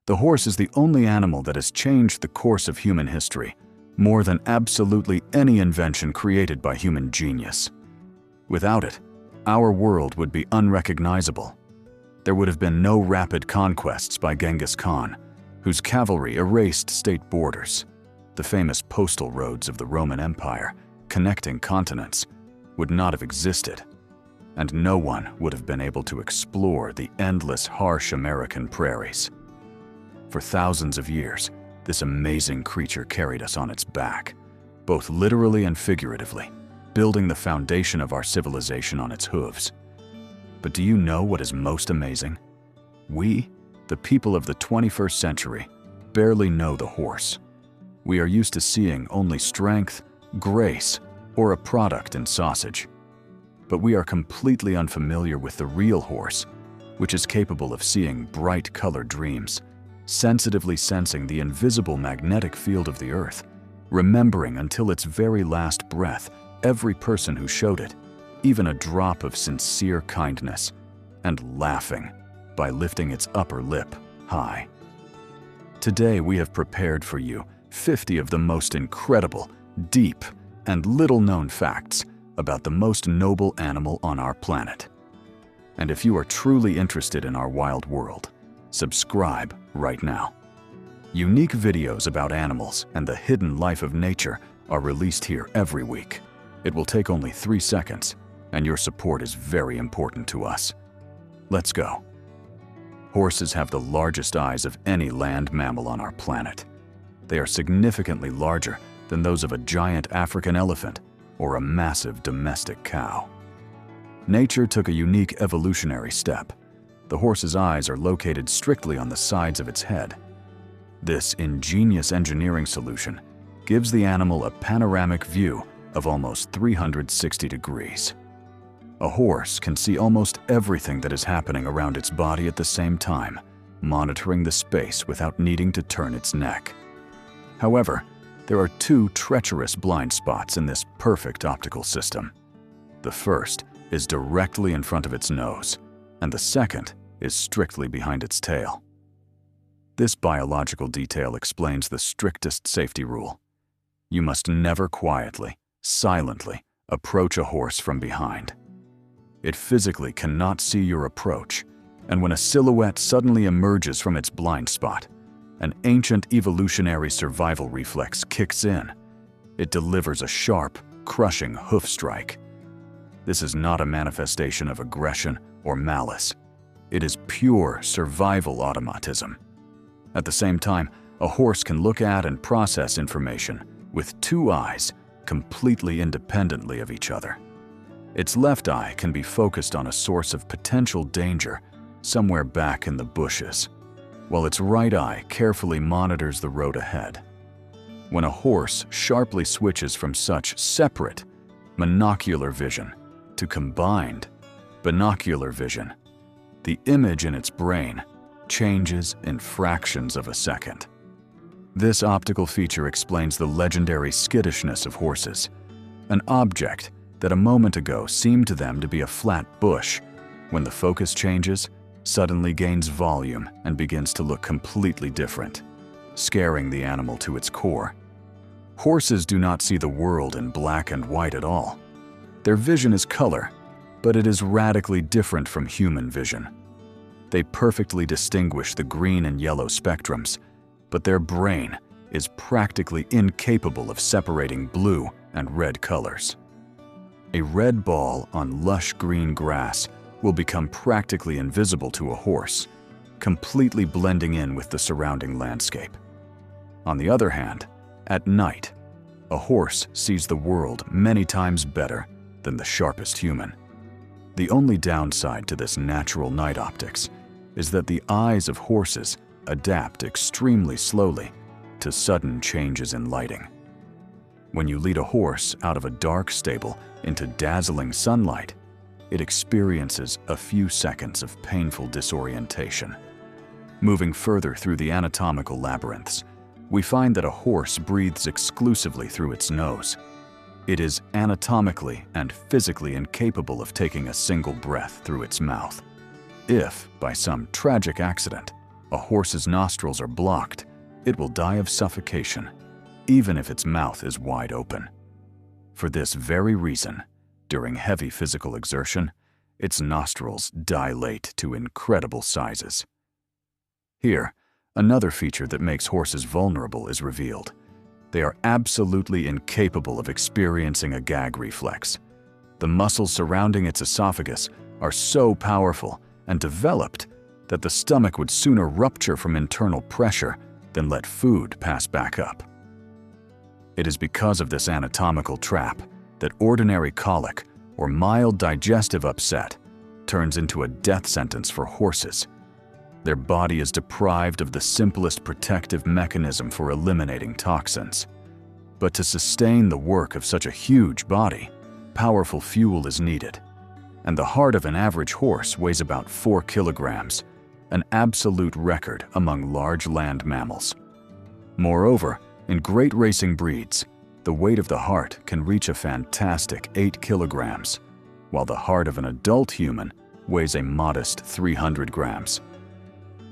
The horse is the only animal that has changed the course of human history, more than absolutely any invention created by human genius. Without it, our world would be unrecognizable. There would have been no rapid conquests by Genghis Khan, whose cavalry erased state borders. The famous postal roads of the Roman Empire, connecting continents, would not have existed, and no one would have been able to explore the endless, harsh American prairies. For thousands of years, this amazing creature carried us on its back, both literally and figuratively, building the foundation of our civilization on its hooves. But do you know what is most amazing? We, the people of the 21st century, barely know the horse. We are used to seeing only strength, grace, or a product in sausage. But we are completely unfamiliar with the real horse, which is capable of seeing bright colored dreams, sensitively sensing the invisible magnetic field of the earth, remembering until its very last breath every person who showed it, even a drop of sincere kindness, and laughing by lifting its upper lip high. Today we have prepared for you 50 of the most incredible, deep, and little-known facts about the most noble animal on our planet. And if you are truly interested in our wild world, subscribe right now. Unique videos about animals and the hidden life of nature are released here every week. It will take only 3 seconds, and your support is very important to us. Let's go. Horses have the largest eyes of any land mammal on our planet. They are significantly larger than those of a giant African elephant or a massive domestic cow. Nature took a unique evolutionary step. The horse's eyes are located strictly on the sides of its head. This ingenious engineering solution gives the animal a panoramic view of almost 360 degrees. A horse can see almost everything that is happening around its body at the same time, monitoring the space without needing to turn its neck. However, there are 2 treacherous blind spots in this perfect optical system. The first is directly in front of its nose, and the second is strictly behind its tail. This biological detail explains the strictest safety rule. You must never quietly, silently approach a horse from behind. It physically cannot see your approach, and when a silhouette suddenly emerges from its blind spot, an ancient evolutionary survival reflex kicks in. It delivers a sharp, crushing hoof strike. This is not a manifestation of aggression or malice. It is pure survival automatism. At the same time, a horse can look at and process information with 2 eyes completely independently of each other. Its left eye can be focused on a source of potential danger somewhere back in the bushes, while its right eye carefully monitors the road ahead. When a horse sharply switches from such separate monocular vision to combined binocular vision, the image in its brain changes in fractions of a second. This optical feature explains the legendary skittishness of horses. An object that a moment ago seemed to them to be a flat bush, when the focus changes, suddenly gains volume and begins to look completely different, scaring the animal to its core. Horses do not see the world in black and white at all. Their vision is color, but it is radically different from human vision. They perfectly distinguish the green and yellow spectrums, but their brain is practically incapable of separating blue and red colors. A red ball on lush green grass will become practically invisible to a horse, completely blending in with the surrounding landscape. On the other hand, at night, a horse sees the world many times better than the sharpest human. The only downside to this natural night optics is that the eyes of horses adapt extremely slowly to sudden changes in lighting. When you lead a horse out of a dark stable into dazzling sunlight, it experiences a few seconds of painful disorientation. Moving further through the anatomical labyrinths, we find that a horse breathes exclusively through its nose. It is anatomically and physically incapable of taking a single breath through its mouth. If, by some tragic accident, A horse's nostrils are blocked, it will die of suffocation, even if its mouth is wide open. For this very reason, during heavy physical exertion, its nostrils dilate to incredible sizes. Here, another feature that makes horses vulnerable is revealed. They are absolutely incapable of experiencing a gag reflex. The muscles surrounding its esophagus are so powerful and developed that the stomach would sooner rupture from internal pressure than let food pass back up. It is because of this anatomical trap that ordinary colic or mild digestive upset turns into a death sentence for horses. Their body is deprived of the simplest protective mechanism for eliminating toxins. But to sustain the work of such a huge body, powerful fuel is needed. And the heart of an average horse weighs about 4 kilograms, an absolute record among large land mammals. Moreover, in great racing breeds, the weight of the heart can reach a fantastic 8 kilograms, while the heart of an adult human weighs a modest 300 grams.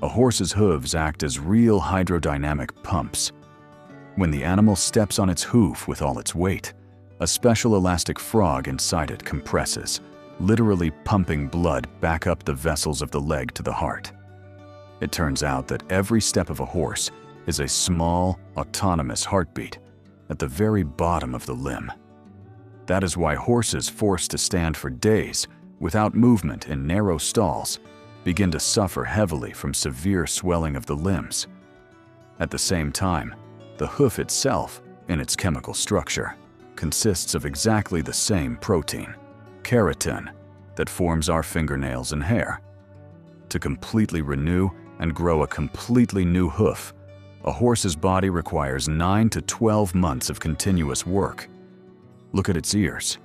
A horse's hooves act as real hydrodynamic pumps. When the animal steps on its hoof with all its weight, a special elastic frog inside it compresses, literally pumping blood back up the vessels of the leg to the heart. It turns out that every step of a horse is a small, autonomous heartbeat at the very bottom of the limb. That is why horses forced to stand for days without movement in narrow stalls begin to suffer heavily from severe swelling of the limbs. At the same time, the hoof itself, in its chemical structure, consists of exactly the same protein, keratin, that forms our fingernails and hair. To completely renew and grow a completely new hoof, a horse's body requires 9 to 12 months of continuous work. Look at its ears.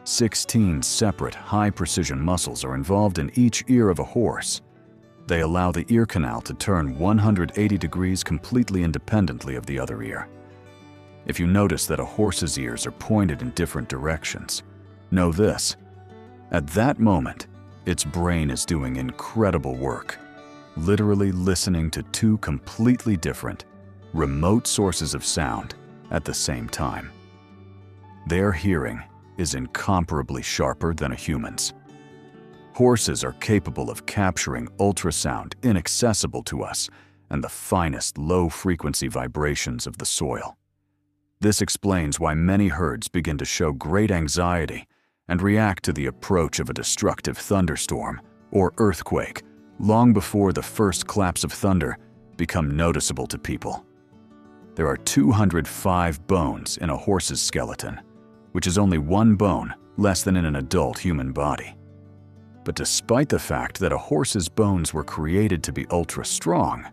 16 separate high-precision muscles are involved in each ear of a horse. They allow the ear canal to turn 180 degrees completely independently of the other ear. If you notice that a horse's ears are pointed in different directions, know this: at that moment, its brain is doing incredible work, literally listening to two completely different, remote sources of sound at the same time. Their hearing is incomparably sharper than a human's. Horses are capable of capturing ultrasound inaccessible to us and the finest low-frequency vibrations of the soil. This explains why many herds begin to show great anxiety and react to the approach of a destructive thunderstorm or earthquake long before the first claps of thunder become noticeable to people. There are 205 bones in a horse's skeleton, which is only one bone less than in an adult human body. But despite the fact that a horse's bones were created to be ultra-strong,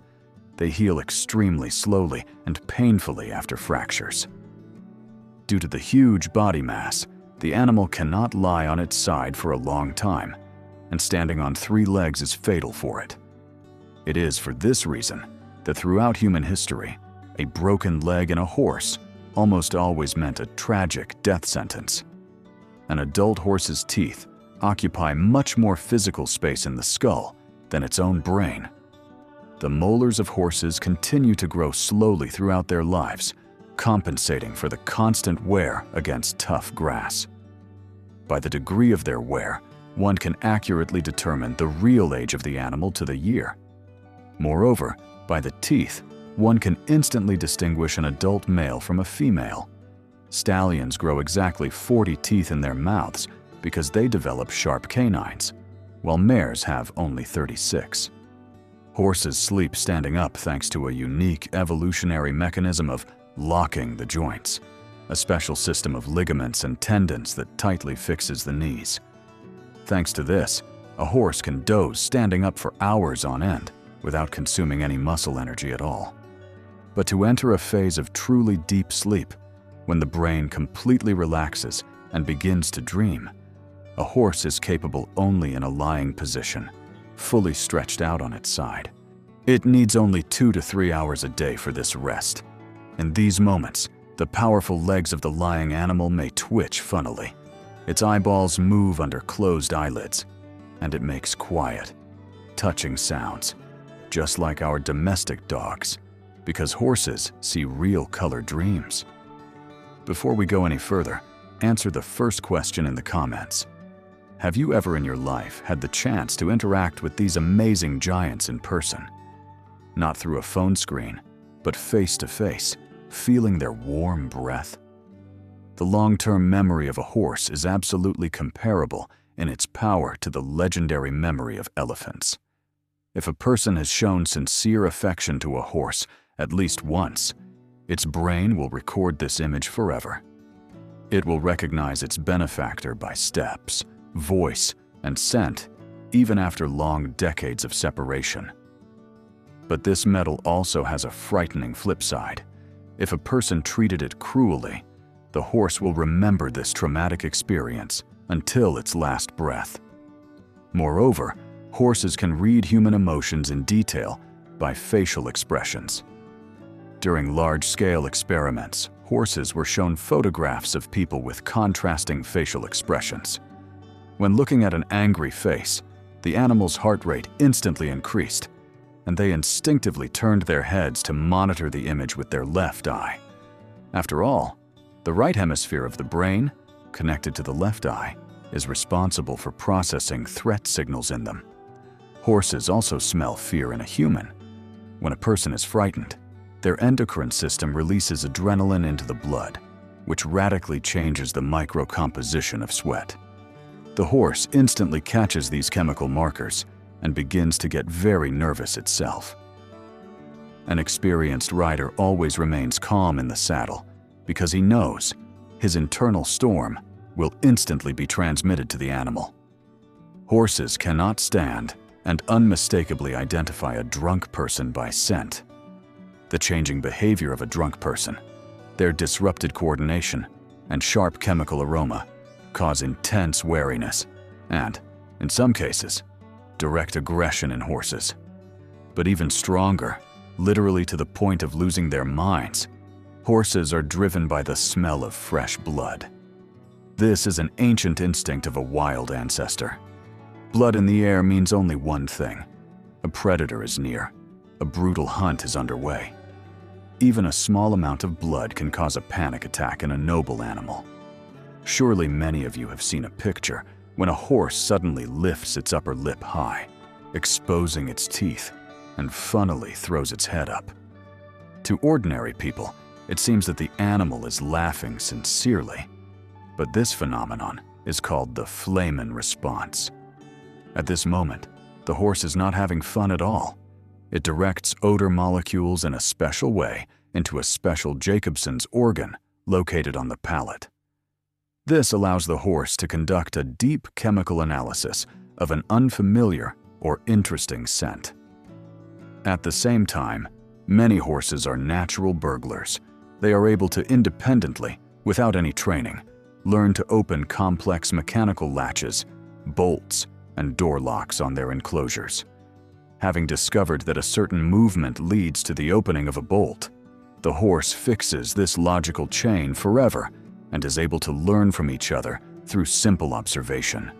they heal extremely slowly and painfully after fractures. Due to the huge body mass, the animal cannot lie on its side for a long time, and standing on 3 legs is fatal for it. It is for this reason that throughout human history, a broken leg in a horse almost always meant a tragic death sentence. An adult horse's teeth occupy much more physical space in the skull than its own brain. The molars of horses continue to grow slowly throughout their lives, compensating for the constant wear against tough grass. By the degree of their wear, one can accurately determine the real age of the animal to the year. Moreover, by the teeth, one can instantly distinguish an adult male from a female. Stallions grow exactly 40 teeth in their mouths because they develop sharp canines, while mares have only 36. Horses sleep standing up thanks to a unique evolutionary mechanism of locking the joints, a special system of ligaments and tendons that tightly fixes the knees. Thanks to this, a horse can doze standing up for hours on end without consuming any muscle energy at all. But to enter a phase of truly deep sleep, when the brain completely relaxes and begins to dream, a horse is capable only in a lying position, fully stretched out on its side. It needs only 2 to 3 hours a day for this rest. In these moments, the powerful legs of the lying animal may twitch funnily. Its eyeballs move under closed eyelids, and it makes quiet, touching sounds, just like our domestic dogs, because horses see real color dreams. Before we go any further, answer the first question in the comments. Have you ever in your life had the chance to interact with these amazing giants in person? Not through a phone screen, but face to face, feeling their warm breath? The long-term memory of a horse is absolutely comparable in its power to the legendary memory of elephants. If a person has shown sincere affection to a horse at least once, its brain will record this image forever. It will recognize its benefactor by steps, voice, and scent, even after long decades of separation. But this medal also has a frightening flip side. If a person treated it cruelly, the horse will remember this traumatic experience until its last breath. Moreover, horses can read human emotions in detail by facial expressions. During large-scale experiments, horses were shown photographs of people with contrasting facial expressions. When looking at an angry face, the animal's heart rate instantly increased, and they instinctively turned their heads to monitor the image with their left eye. After all, the right hemisphere of the brain, connected to the left eye, is responsible for processing threat signals in them. Horses also smell fear in a human. When a person is frightened, their endocrine system releases adrenaline into the blood, which radically changes the microcomposition of sweat. The horse instantly catches these chemical markers and begins to get very nervous itself. An experienced rider always remains calm in the saddle because he knows his internal storm will instantly be transmitted to the animal. Horses cannot stand and unmistakably identify a drunk person by scent. The changing behavior of a drunk person, their disrupted coordination, and sharp chemical aroma cause intense wariness and, in some cases, direct aggression in horses. But even stronger, literally to the point of losing their minds, horses are driven by the smell of fresh blood. This is an ancient instinct of a wild ancestor. Blood in the air means only one thing: a predator is near, a brutal hunt is underway. Even a small amount of blood can cause a panic attack in a noble animal. Surely many of you have seen a picture when a horse suddenly lifts its upper lip high, exposing its teeth, and funnily throws its head up. To ordinary people, it seems that the animal is laughing sincerely, but this phenomenon is called the flamen response. At this moment, the horse is not having fun at all. It directs odor molecules in a special way into a special Jacobson's organ located on the palate. This allows the horse to conduct a deep chemical analysis of an unfamiliar or interesting scent. At the same time, many horses are natural burglars. They are able to independently, without any training, learn to open complex mechanical latches, bolts, and door locks on their enclosures. Having discovered that a certain movement leads to the opening of a bolt, the horse fixes this logical chain forever and is able to learn from each other through simple observation.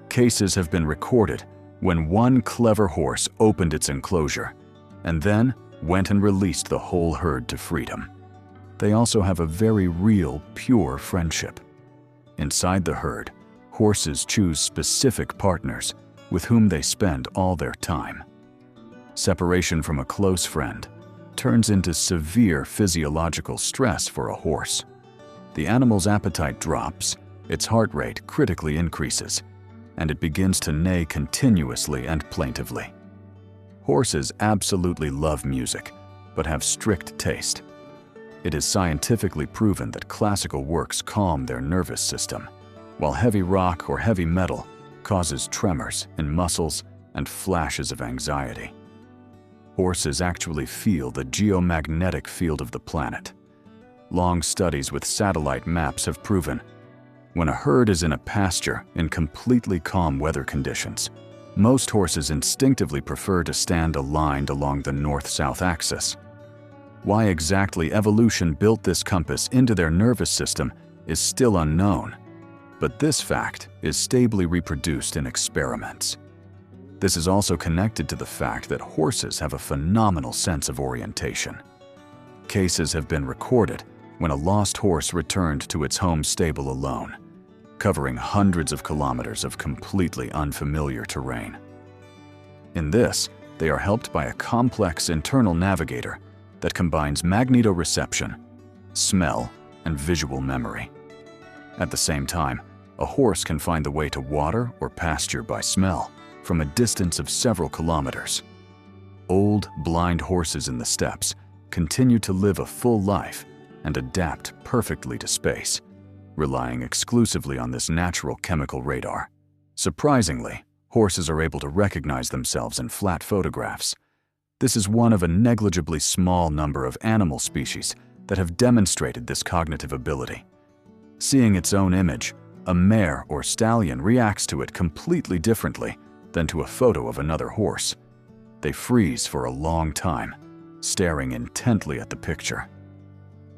Cases have been recorded when one clever horse opened its enclosure and then went and released the whole herd to freedom. They also have a very real, pure friendship. Inside the herd, horses choose specific partners with whom they spend all their time. Separation from a close friend turns into severe physiological stress for a horse. The animal's appetite drops, its heart rate critically increases, and it begins to neigh continuously and plaintively. Horses absolutely love music, but have strict taste. It is scientifically proven that classical works calm their nervous system, while heavy rock or heavy metal causes tremors in muscles and flashes of anxiety. Horses actually feel the geomagnetic field of the planet. Long studies with satellite maps have proven when a herd is in a pasture in completely calm weather conditions, most horses instinctively prefer to stand aligned along the north-south axis. Why exactly evolution built this compass into their nervous system is still unknown, but this fact is stably reproduced in experiments. This is also connected to the fact that horses have a phenomenal sense of orientation. Cases have been recorded when a lost horse returned to its home stable alone, covering hundreds of kilometers of completely unfamiliar terrain. In this, they are helped by a complex internal navigator that combines magnetoreception, smell, and visual memory. At the same time, a horse can find the way to water or pasture by smell from a distance of several kilometers. Old, blind horses in the steppes continue to live a full life and adapt perfectly to space, relying exclusively on this natural chemical radar. Surprisingly, horses are able to recognize themselves in flat photographs. This is one of a negligibly small number of animal species that have demonstrated this cognitive ability. Seeing its own image, a mare or stallion reacts to it completely differently than to a photo of another horse. They freeze for a long time, staring intently at the picture.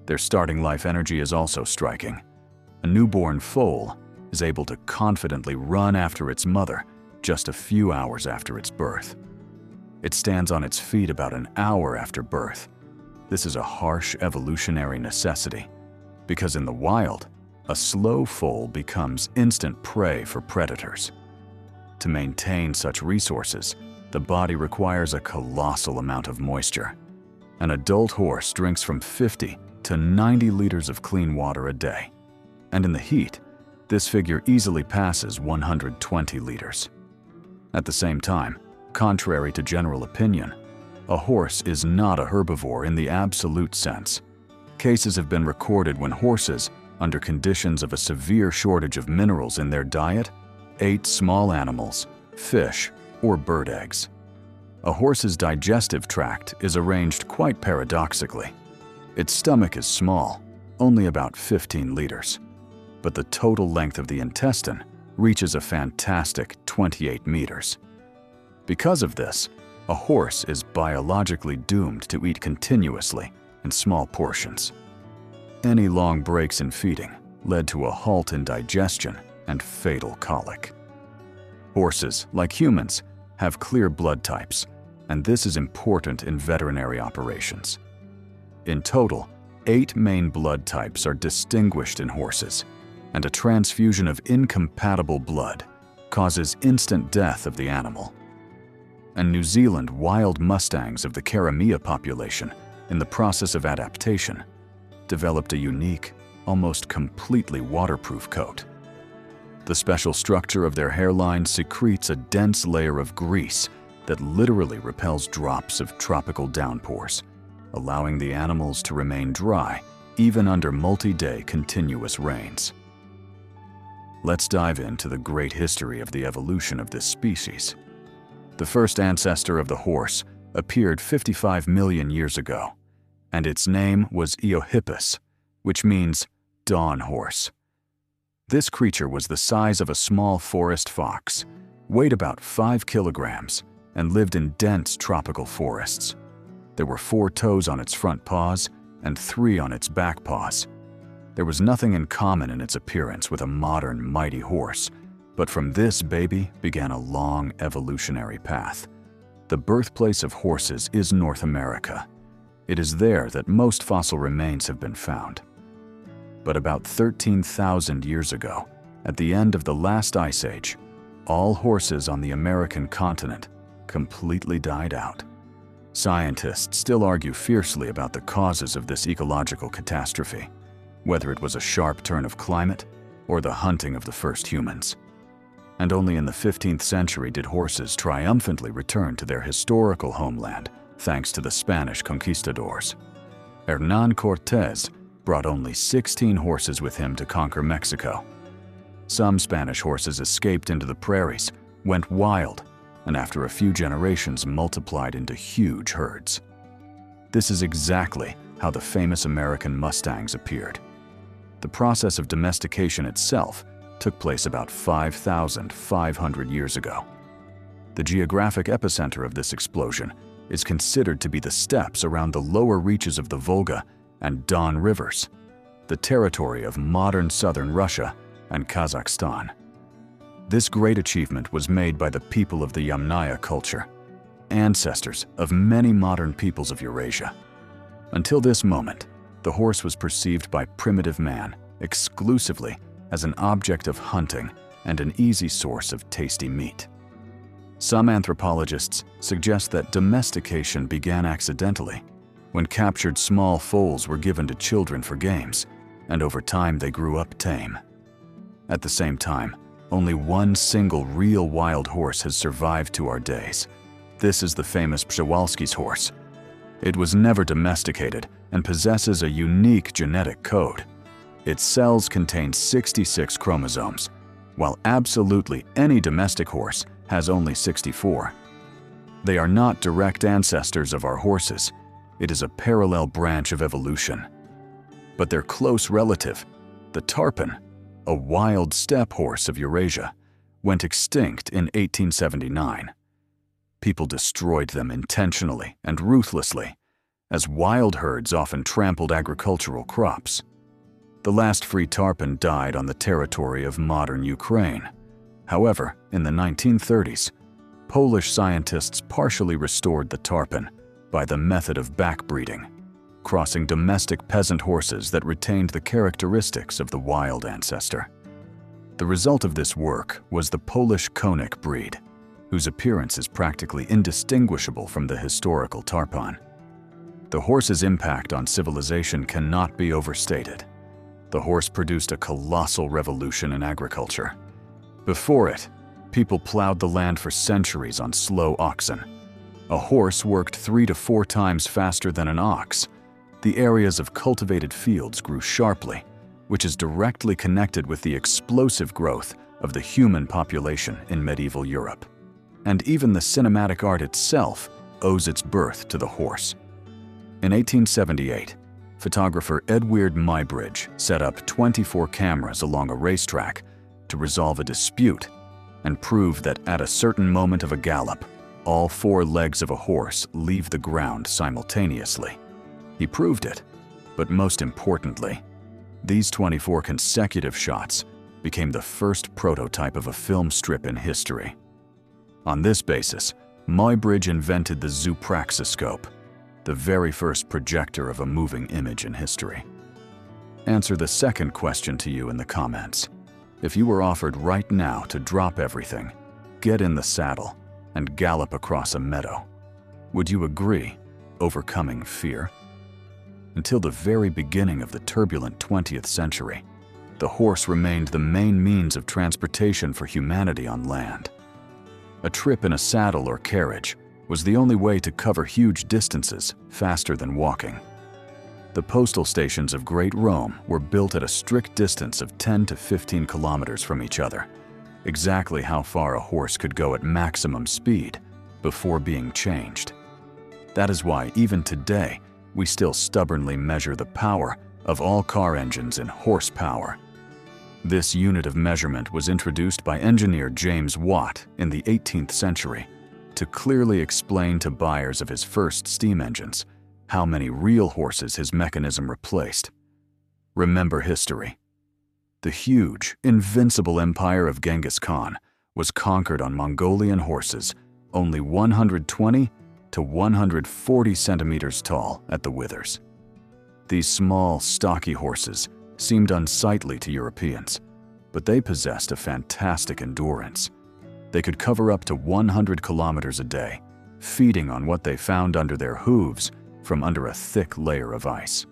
Their starting life energy is also striking. A newborn foal is able to confidently run after its mother just a few hours after its birth. It stands on its feet about an hour after birth. This is a harsh evolutionary necessity, because in the wild, a slow foal becomes instant prey for predators. To maintain such resources, the body requires a colossal amount of moisture. An adult horse drinks from 50 to 90 liters of clean water a day, and in the heat, this figure easily passes 120 liters. At the same time, contrary to general opinion, a horse is not a herbivore in the absolute sense. Cases have been recorded when horses, under conditions of a severe shortage of minerals in their diet, ate small animals, fish, or bird eggs. A horse's digestive tract is arranged quite paradoxically. Its stomach is small, only about 15 liters, but the total length of the intestine reaches a fantastic 28 meters. Because of this, a horse is biologically doomed to eat continuously in small portions. Any long breaks in feeding led to a halt in digestion and fatal colic. Horses, like humans, have clear blood types, and this is important in veterinary operations. In total, 8 main blood types are distinguished in horses, and a transfusion of incompatible blood causes instant death of the animal. And New Zealand wild mustangs of the Karamea population, in the process of adaptation, developed a unique, almost completely waterproof coat. The special structure of their hairline secretes a dense layer of grease that literally repels drops of tropical downpours, allowing the animals to remain dry even under multi-day continuous rains. Let's dive into the great history of the evolution of this species. The first ancestor of the horse appeared 55 million years ago, and its name was Eohippus, which means dawn horse. This creature was the size of a small forest fox, weighed about 5 kilograms, and lived in dense tropical forests. There were 4 toes on its front paws and 3 on its back paws. There was nothing in common in its appearance with a modern mighty horse, but from this baby began a long evolutionary path. The birthplace of horses is North America. It is there that most fossil remains have been found. But about 13,000 years ago, at the end of the last ice age, all horses on the American continent completely died out. Scientists still argue fiercely about the causes of this ecological catastrophe, whether it was a sharp turn of climate or the hunting of the first humans. And only in the 15th century did horses triumphantly return to their historical homeland, thanks to the Spanish conquistadors. Hernán Cortés brought only 16 horses with him to conquer Mexico. Some Spanish horses escaped into the prairies, went wild, and after a few generations multiplied into huge herds. This is exactly how the famous American Mustangs appeared. The process of domestication itself took place about 5,500 years ago. The geographic epicenter of this explosion is considered to be the steppes around the lower reaches of the Volga and Don rivers, the territory of modern southern Russia and Kazakhstan. This great achievement was made by the people of the Yamnaya culture, ancestors of many modern peoples of Eurasia. Until this moment, the horse was perceived by primitive man exclusively as an object of hunting and an easy source of tasty meat. Some anthropologists suggest that domestication began accidentally, when captured small foals were given to children for games, and over time they grew up tame. At the same time, only one single real wild horse has survived to our days. This is the famous Przewalski's horse. It was never domesticated and possesses a unique genetic code. Its cells contain 66 chromosomes, while absolutely any domestic horse has only 64. They are not direct ancestors of our horses. It is a parallel branch of evolution. But their close relative, the tarpan, a wild steppe horse of Eurasia, went extinct in 1879. People destroyed them intentionally and ruthlessly, as wild herds often trampled agricultural crops. The last free tarpan died on the territory of modern Ukraine. However, in the 1930s, Polish scientists partially restored the tarpan by the method of backbreeding, crossing domestic peasant horses that retained the characteristics of the wild ancestor. The result of this work was the Polish Konik breed, whose appearance is practically indistinguishable from the historical tarpan. The horse's impact on civilization cannot be overstated. The horse produced a colossal revolution in agriculture. Before it, people plowed the land for centuries on slow oxen. A horse worked 3 to 4 times faster than an ox. The areas of cultivated fields grew sharply, which is directly connected with the explosive growth of the human population in medieval Europe. And even the cinematic art itself owes its birth to the horse. In 1878, photographer Edward Muybridge set up 24 cameras along a racetrack to resolve a dispute and prove that at a certain moment of a gallop, all 4 legs of a horse leave the ground simultaneously. He proved it, but most importantly, these 24 consecutive shots became the first prototype of a film strip in history. On this basis, Muybridge invented the zoopraxiscope, the very first projector of a moving image in history. Answer the second question to you in the comments. If you were offered right now to drop everything, get in the saddle, and gallop across a meadow, would you agree, overcoming fear? Until the very beginning of the turbulent 20th century, the horse remained the main means of transportation for humanity on land. A trip in a saddle or carriage was the only way to cover huge distances faster than walking. The postal stations of Great Rome were built at a strict distance of 10 to 15 kilometers from each other, exactly how far a horse could go at maximum speed before being changed. That is why even today, we still stubbornly measure the power of all car engines in horsepower. This unit of measurement was introduced by engineer James Watt in the 18th century to clearly explain to buyers of his first steam engines how many real horses his mechanism replaced. Remember history. The huge, invincible empire of Genghis Khan was conquered on Mongolian horses only 120 to 140 centimeters tall at the withers. These small, stocky horses seemed unsightly to Europeans, but they possessed a fantastic endurance. They could cover up to 100 kilometers a day, feeding on what they found under their hooves from under a thick layer of ice.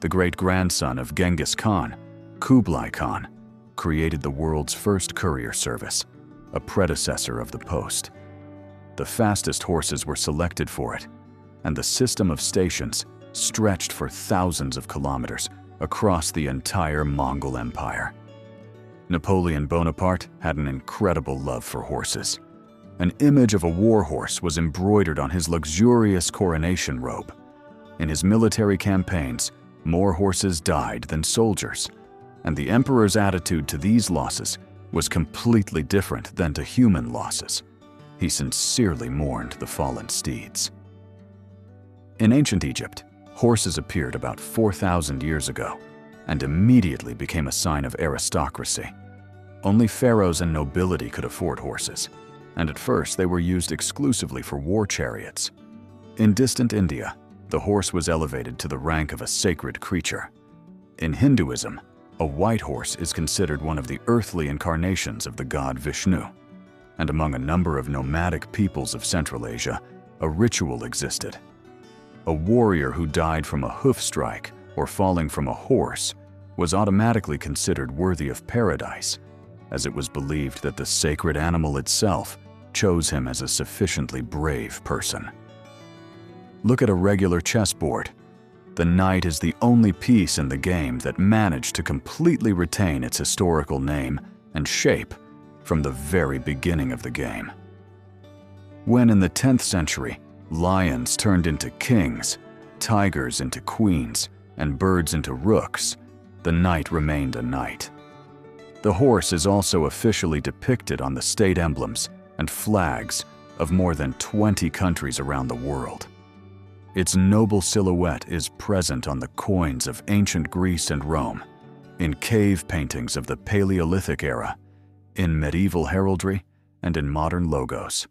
The great-grandson of Genghis Khan, Kublai Khan, created the world's first courier service, a predecessor of the post. The fastest horses were selected for it, and the system of stations stretched for thousands of kilometers across the entire Mongol Empire. Napoleon Bonaparte had an incredible love for horses. An image of a war horse was embroidered on his luxurious coronation robe. In his military campaigns, more horses died than soldiers, and the emperor's attitude to these losses was completely different than to human losses. He sincerely mourned the fallen steeds. In ancient Egypt, horses appeared about 4,000 years ago and immediately became a sign of aristocracy. Only pharaohs and nobility could afford horses, and at first they were used exclusively for war chariots. In distant India, the horse was elevated to the rank of a sacred creature. In Hinduism, a white horse is considered one of the earthly incarnations of the god Vishnu. And among a number of nomadic peoples of Central Asia, a ritual existed. A warrior who died from a hoof strike or falling from a horse was automatically considered worthy of paradise, as it was believed that the sacred animal itself chose him as a sufficiently brave person. Look at a regular chessboard. The knight is the only piece in the game that managed to completely retain its historical name and shape from the very beginning of the game. When in the 10th century, lions turned into kings, tigers into queens, and birds into rooks, the knight remained a knight. The horse is also officially depicted on the state emblems and flags of more than 20 countries around the world. Its noble silhouette is present on the coins of ancient Greece and Rome, in cave paintings of the Paleolithic era, in medieval heraldry, and in modern logos.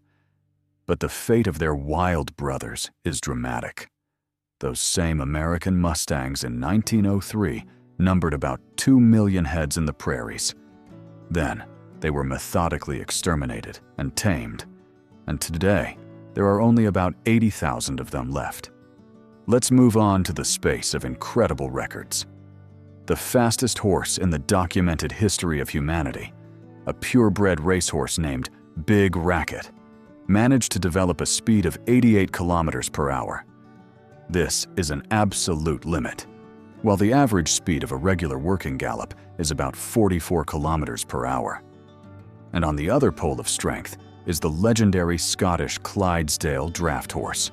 But the fate of their wild brothers is dramatic. Those same American Mustangs in 1903 numbered about 2 million heads in the prairies. Then, they were methodically exterminated and tamed, and today, there are only about 80,000 of them left. Let's move on to the space of incredible records. The fastest horse in the documented history of humanity, a purebred racehorse named Big Racket, managed to develop a speed of 88 kilometers per hour. This is an absolute limit, while the average speed of a regular working gallop is about 44 kilometers per hour. And on the other pole of strength is the legendary Scottish Clydesdale draft horse.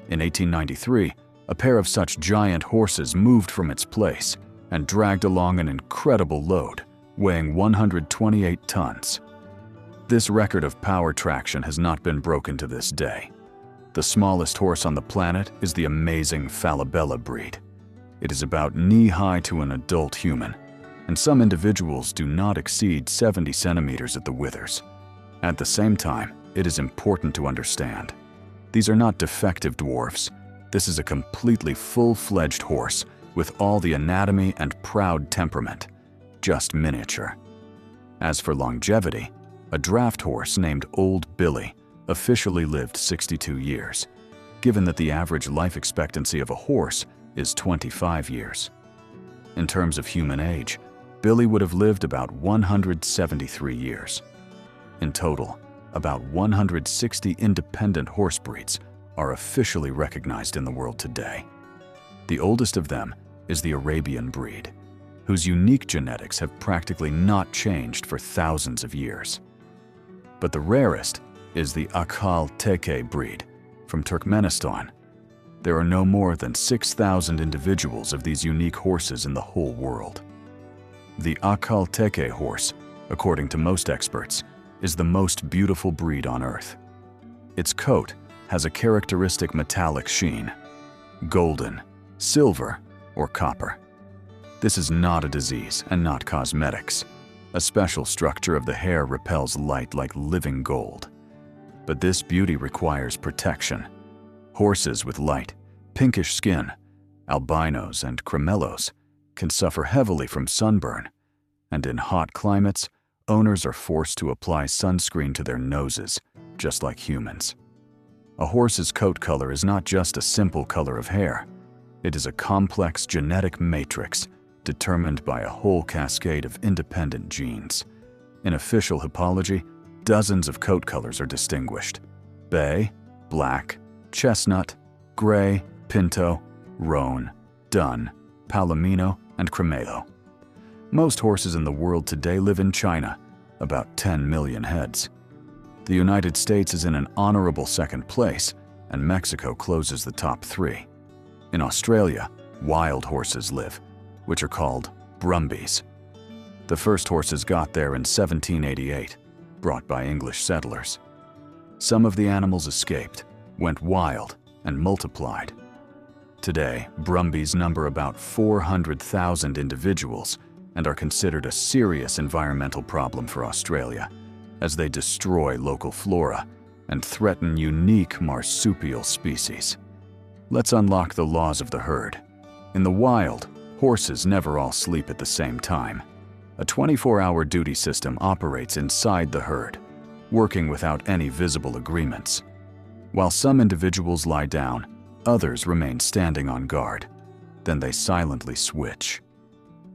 In 1893, a pair of such giant horses moved from its place and dragged along an incredible load, weighing 128 tons. This record of power traction has not been broken to this day. The smallest horse on the planet is the amazing Falabella breed. It is about knee-high to an adult human, and some individuals do not exceed 70 centimeters at the withers. At the same time, it is important to understand, these are not defective dwarfs. This is a completely full-fledged horse with all the anatomy and proud temperament, just miniature. As for longevity, a draft horse named Old Billy officially lived 62 years, given that the average life expectancy of a horse is 25 years. In terms of human age, Billy would have lived about 173 years. In total, about 160 independent horse breeds are officially recognized in the world today. The oldest of them is the Arabian breed, whose unique genetics have practically not changed for thousands of years. But the rarest is the Akhal Teke breed from Turkmenistan. There are no more than 6,000 individuals of these unique horses in the whole world. The Akhal Teke horse, according to most experts, is the most beautiful breed on earth. Its coat has a characteristic metallic sheen, golden, silver, or copper. This is not a disease and not cosmetics. A special structure of the hair repels light like living gold. But this beauty requires protection. Horses with light, pinkish skin, albinos and cremellos, can suffer heavily from sunburn, and in hot climates, owners are forced to apply sunscreen to their noses, just like humans. A horse's coat color is not just a simple color of hair. It is a complex genetic matrix determined by a whole cascade of independent genes. In official hippology, dozens of coat colors are distinguished: bay, black, chestnut, gray, pinto, roan, dun, palomino, and cremello. Most horses in the world today live in China, about 10 million heads. The United States is in an honorable second place, and Mexico closes the top 3. In Australia, wild horses live, which are called brumbies. The first horses got there in 1788, brought by English settlers. Some of the animals escaped, went wild, and multiplied. Today, brumbies number about 400,000 individuals and are considered a serious environmental problem for Australia, as they destroy local flora and threaten unique marsupial species. Let's unlock the laws of the herd. In the wild, horses never all sleep at the same time. A 24-hour duty system operates inside the herd, working without any visible agreements. While some individuals lie down, others remain standing on guard. Then they silently switch.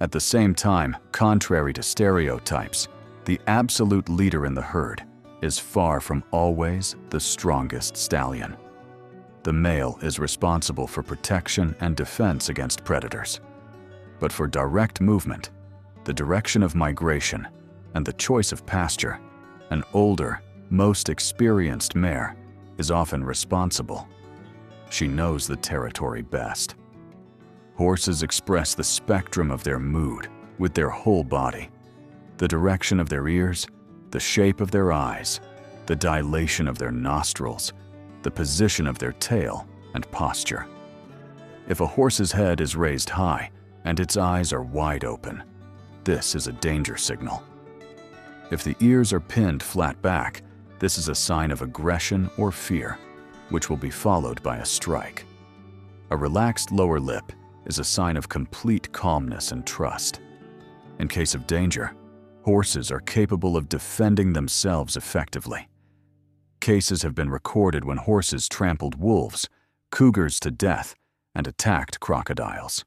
At the same time, contrary to stereotypes, the absolute leader in the herd is far from always the strongest stallion. The male is responsible for protection and defense against predators. But for direct movement, the direction of migration, and the choice of pasture, an older, most experienced mare is often responsible. She knows the territory best. Horses express the spectrum of their mood with their whole body. The direction of their ears, the shape of their eyes, the dilation of their nostrils, the position of their tail and posture. If a horse's head is raised high and its eyes are wide open, this is a danger signal. If the ears are pinned flat back, this is a sign of aggression or fear, which will be followed by a strike. A relaxed lower lip is a sign of complete calmness and trust. In case of danger, horses are capable of defending themselves effectively. Cases have been recorded when horses trampled wolves, cougars to death, and attacked crocodiles.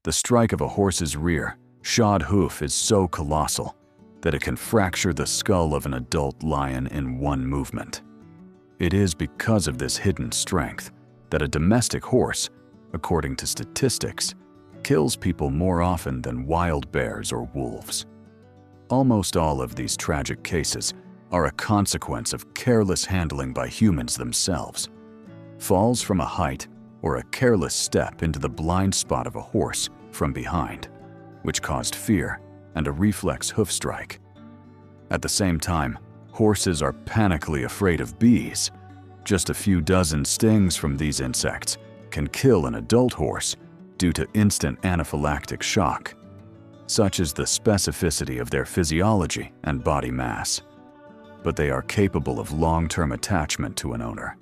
The strike of a horse's rear, shod hoof is so colossal that it can fracture the skull of an adult lion in one movement. It is because of this hidden strength that a domestic horse, according to statistics, kills people more often than wild bears or wolves. Almost all of these tragic cases are a consequence of careless handling by humans themselves. Falls from a height or a careless step into the blind spot of a horse from behind, which caused fear and a reflex hoof strike. At the same time, horses are panically afraid of bees. Just a few dozen stings from these insects can kill an adult horse due to instant anaphylactic shock. Such is the specificity of their physiology and body mass. But they are capable of long-term attachment to an owner.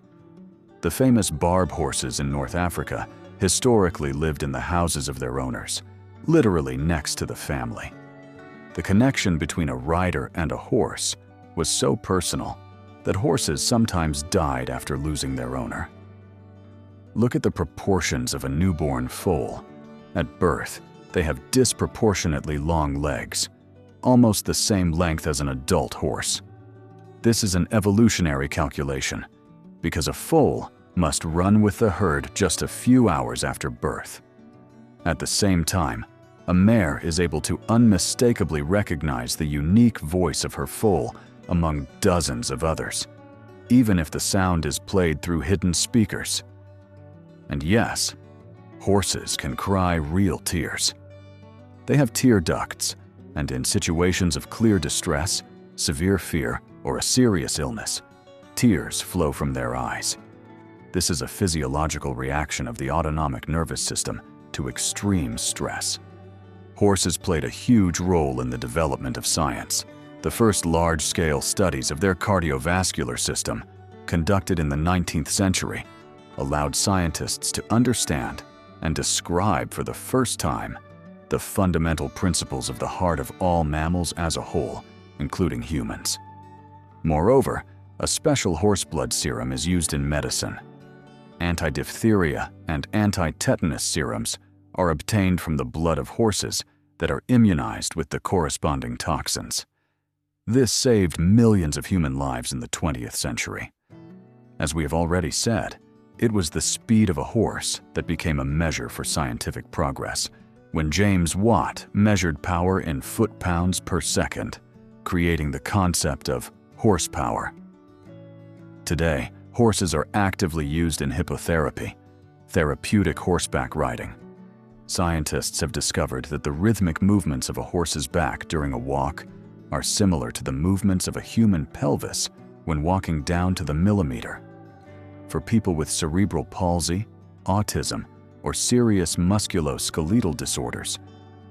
The famous barb horses in North Africa historically lived in the houses of their owners, literally next to the family. The connection between a rider and a horse was so personal that horses sometimes died after losing their owner. Look at the proportions of a newborn foal. At birth, they have disproportionately long legs, almost the same length as an adult horse. This is an evolutionary calculation, because a foal must run with the herd just a few hours after birth. At the same time, a mare is able to unmistakably recognize the unique voice of her foal among dozens of others, even if the sound is played through hidden speakers. And yes, horses can cry real tears. They have tear ducts, and in situations of clear distress, severe fear, or a serious illness, tears flow from their eyes. This is a physiological reaction of the autonomic nervous system to extreme stress. Horses played a huge role in the development of science. The first large-scale studies of their cardiovascular system, conducted in the 19th century, allowed scientists to understand and describe for the first time the fundamental principles of the heart of all mammals as a whole, including humans. Moreover, a special horse blood serum is used in medicine. Anti-diphtheria and anti-tetanus serums are obtained from the blood of horses that are immunized with the corresponding toxins. This saved millions of human lives in the 20th century. As we have already said, it was the speed of a horse that became a measure for scientific progress when James Watt measured power in foot-pounds per second, creating the concept of horsepower. Today, horses are actively used in hippotherapy, therapeutic horseback riding. Scientists have discovered that the rhythmic movements of a horse's back during a walk are similar to the movements of a human pelvis when walking down to the millimeter. For people with cerebral palsy, autism, or serious musculoskeletal disorders,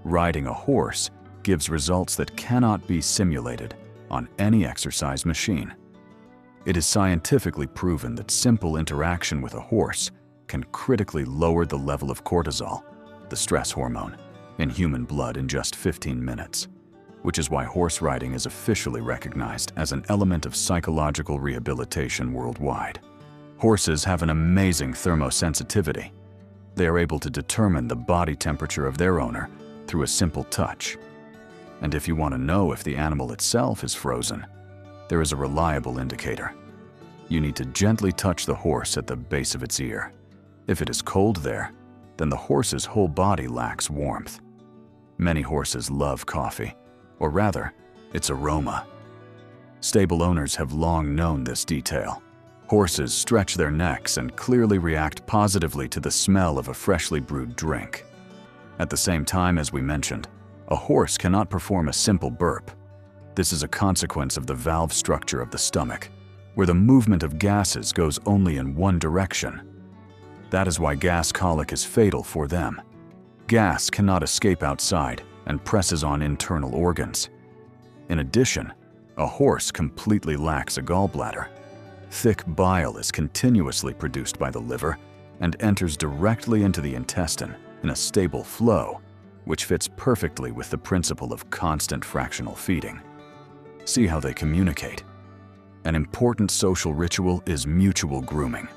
riding a horse gives results that cannot be simulated on any exercise machine. It is scientifically proven that simple interaction with a horse can critically lower the level of cortisol, the stress hormone, in human blood in just 15 minutes, which is why horse riding is officially recognized as an element of psychological rehabilitation worldwide. Horses have an amazing thermosensitivity. They are able to determine the body temperature of their owner through a simple touch. And if you want to know if the animal itself is frozen, there is a reliable indicator. You need to gently touch the horse at the base of its ear. If it is cold there, then the horse's whole body lacks warmth. Many horses love coffee, or rather, its aroma. Stable owners have long known this detail. Horses stretch their necks and clearly react positively to the smell of a freshly brewed drink. At the same time, as we mentioned, a horse cannot perform a simple burp. This is a consequence of the valve structure of the stomach, where the movement of gases goes only in one direction. That is why gas colic is fatal for them. Gas cannot escape outside and presses on internal organs. In addition, a horse completely lacks a gallbladder. Thick bile is continuously produced by the liver and enters directly into the intestine in a stable flow, which fits perfectly with the principle of constant fractional feeding. See how they communicate. An important social ritual is mutual grooming.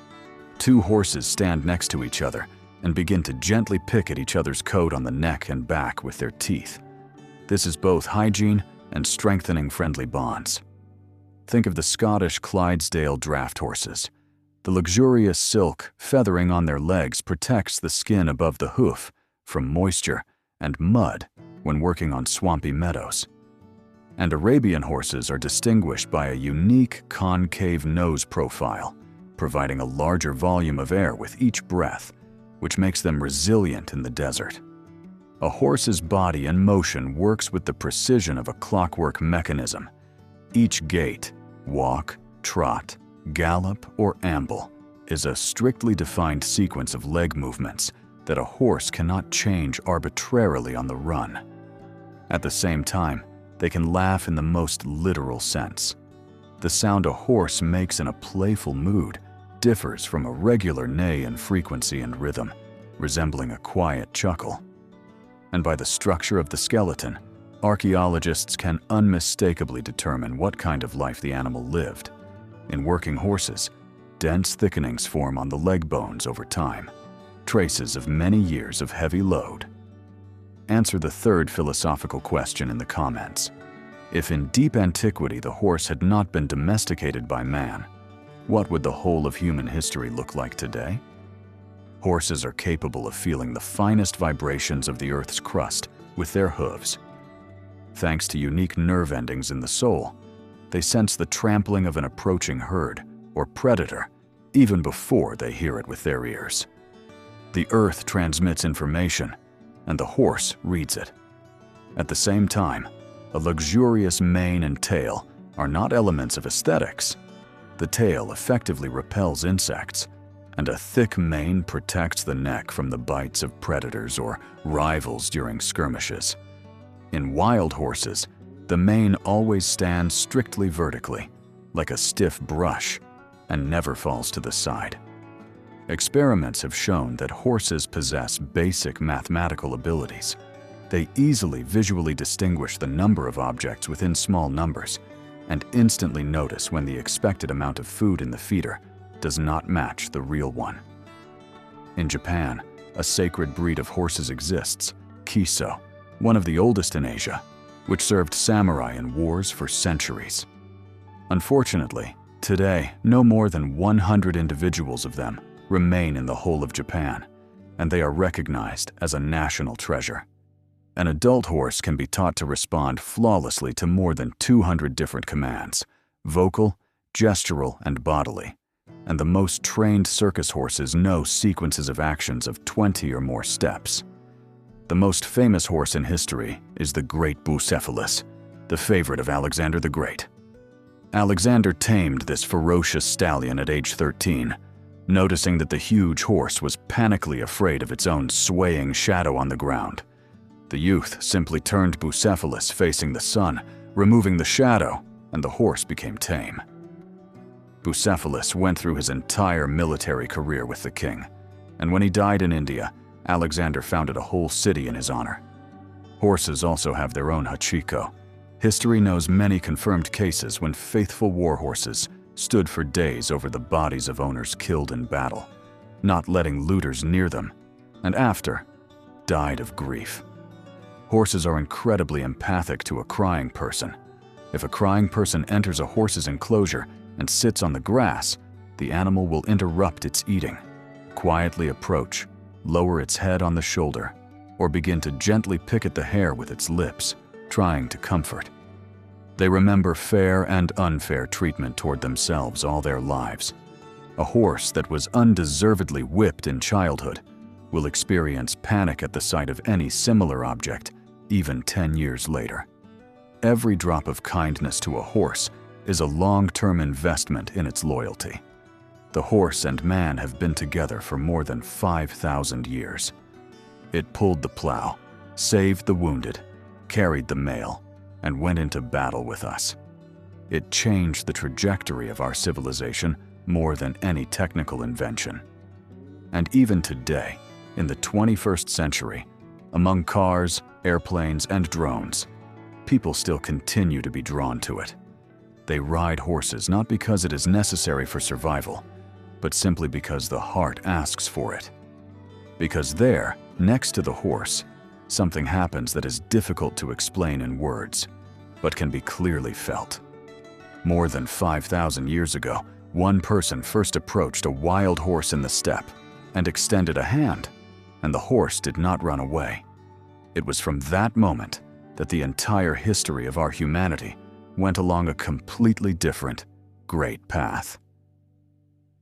Two horses stand next to each other and begin to gently pick at each other's coat on the neck and back with their teeth. This is both hygiene and strengthening friendly bonds. Think of the Scottish Clydesdale draft horses. The luxurious silk feathering on their legs protects the skin above the hoof from moisture and mud when working on swampy meadows. And Arabian horses are distinguished by a unique concave nose profile, providing a larger volume of air with each breath, which makes them resilient in the desert. A horse's body and motion works with the precision of a clockwork mechanism. Each gait, walk, trot, gallop, or amble is a strictly defined sequence of leg movements that a horse cannot change arbitrarily on the run. At the same time, they can laugh in the most literal sense. The sound a horse makes in a playful mood differs from a regular neigh in frequency and rhythm, resembling a quiet chuckle. And by the structure of the skeleton, archaeologists can unmistakably determine what kind of life the animal lived. In working horses, dense thickenings form on the leg bones over time, traces of many years of heavy load. Answer the third philosophical question in the comments. If in deep antiquity the horse had not been domesticated by man, what would the whole of human history look like today? Horses are capable of feeling the finest vibrations of the Earth's crust with their hooves. Thanks to unique nerve endings in the soul, they sense the trampling of an approaching herd or predator even before they hear it with their ears. The Earth transmits information, and the horse reads it. At the same time, a luxurious mane and tail are not elements of aesthetics. The tail effectively repels insects, and a thick mane protects the neck from the bites of predators or rivals during skirmishes. In wild horses, the mane always stands strictly vertically, like a stiff brush, and never falls to the side. Experiments have shown that horses possess basic mathematical abilities. They easily visually distinguish the number of objects within small numbers and instantly notice when the expected amount of food in the feeder does not match the real one. In Japan, a sacred breed of horses exists, Kiso, one of the oldest in Asia, which served samurai in wars for centuries. Unfortunately, today, no more than 100 individuals of them remain in the whole of Japan, and they are recognized as a national treasure. An adult horse can be taught to respond flawlessly to more than 200 different commands, vocal, gestural, and bodily, and the most trained circus horses know sequences of actions of 20 or more steps. The most famous horse in history is the Great Bucephalus, the favorite of Alexander the Great. Alexander tamed this ferocious stallion at age 13, noticing that the huge horse was panically afraid of its own swaying shadow on the ground. The youth simply turned Bucephalus facing the sun, removing the shadow, and the horse became tame. Bucephalus went through his entire military career with the king, and when he died in India, Alexander founded a whole city in his honor. Horses also have their own hachiko. History knows many confirmed cases when faithful war horses stood for days over the bodies of owners killed in battle, not letting looters near them, and after, died of grief. Horses are incredibly empathic to a crying person. If a crying person enters a horse's enclosure and sits on the grass, the animal will interrupt its eating, quietly approach, lower its head on the shoulder, or begin to gently pick at the hair with its lips, trying to comfort. They remember fair and unfair treatment toward themselves all their lives. A horse that was undeservedly whipped in childhood will experience panic at the sight of any similar object, even 10 years later. Every drop of kindness to a horse is a long-term investment in its loyalty. The horse and man have been together for more than 5,000 years. It pulled the plow, saved the wounded, carried the mail, and went into battle with us. It changed the trajectory of our civilization more than any technical invention. And even today, in the 21st century, among cars, airplanes, and drones, people still continue to be drawn to it. They ride horses not because it is necessary for survival, but simply because the heart asks for it. Because there, next to the horse, something happens that is difficult to explain in words, but can be clearly felt. More than 5,000 years ago, one person first approached a wild horse in the steppe and extended a hand, and the horse did not run away. It was from that moment that the entire history of our humanity went along a completely different, great path.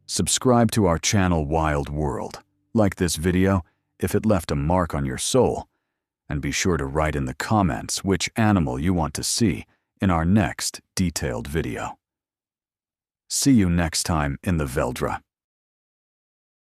Subscribe to our channel Wild World, like this video if it left a mark on your soul, and be sure to write in the comments which animal you want to see in our next detailed video. See you next time in the Veldra.